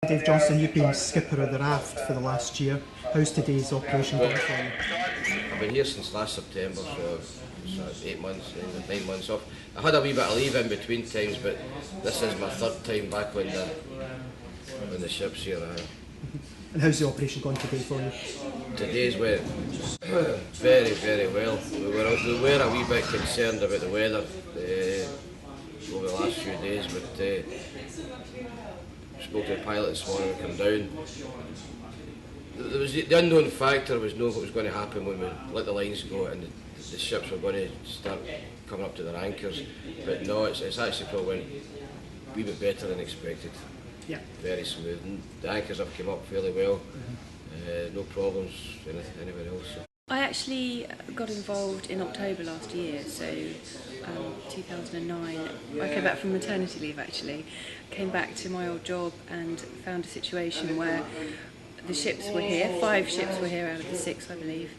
Dave Johnson, you've been skipper of the Raft for the last year. How's today's operation going for you? I've been here since last September, so it's 8 months, 9 months off. I had a wee bit of leave in between times, but this is my third time back on the ships here. And how's the operation going today for you? Today's went very, very well. We were a wee bit concerned about the weather over the last few days, but spoke to the pilot this morning and come down. There was the unknown factor was know what was going to happen when we let the lines go and the ships were going to start coming up to their anchors. But no, it's actually probably went a wee bit better than expected. Yeah. Very smooth. And the anchors have come up fairly well. No problems anywhere else. I actually got involved in October last year, so 2009. I came back from maternity leave actually, came back to my old job and found a situation where the ships were here, 5 ships were here out of the 6 I believe.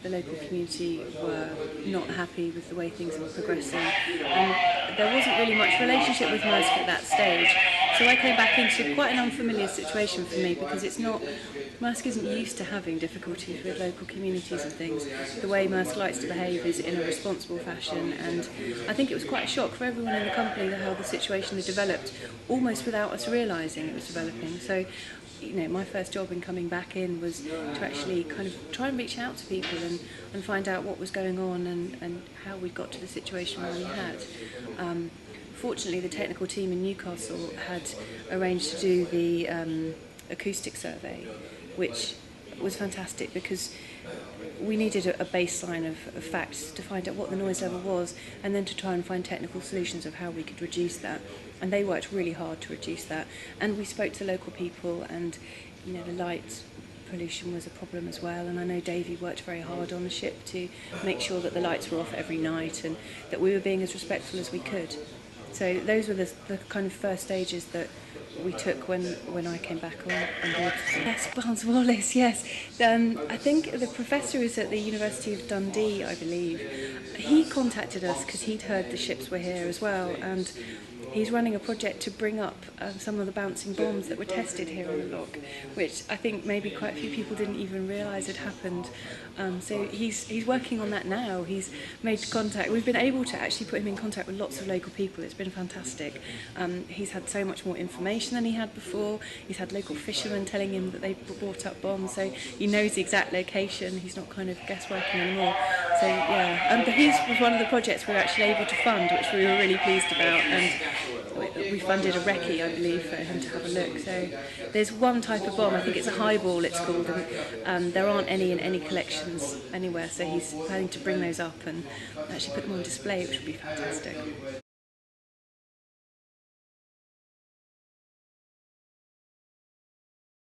The local community were not happy with the way things were progressing and there wasn't really much relationship with Maersk at that stage. So I came back into quite an unfamiliar situation for me because Maersk isn't used to having difficulties with local communities and things. The way Maersk likes to behave is in a responsible fashion, and I think it was quite a shock for everyone in the company how the situation had developed almost without us realising it was developing. So, you know, my first job in coming back in was to actually kind of try and reach out to people and find out what was going on and how we got to the situation where we had. Fortunately, the technical team in Newcastle had arranged to do the acoustic survey, which was fantastic because we needed a baseline of facts to find out what the noise level was and then to try and find technical solutions of how we could reduce that. And they worked really hard to reduce that. And we spoke to local people and, you know, the light pollution was a problem as well, and I know Davey worked very hard on the ship to make sure that the lights were off every night and that we were being as respectful as we could. So those were the kind of first stages that we took when I came back on board. Yes, Barnes Wallace, yes. I think the professor is at the University of Dundee, I believe. He contacted us because he'd heard the ships were here as well, and he's running a project to bring up some of the bouncing bombs that were tested here on the loch, which I think maybe quite a few people didn't even realise had happened. So he's working on that now. He's made contact. We've been able to actually put him in contact with lots of local people. It's been fantastic. He's had so much more information than he had before. He's had local fishermen telling him that they brought up bombs, so he knows the exact location. He's not kind of guessworking anymore. So yeah, his was one of the projects we were actually able to fund, which we were really pleased about, and we funded a recce, I believe, for him to have a look. So there's one type of bomb, I think it's a highball it's called, and there aren't any in any collections anywhere, so he's planning to bring those up and actually put them on display, which would be fantastic.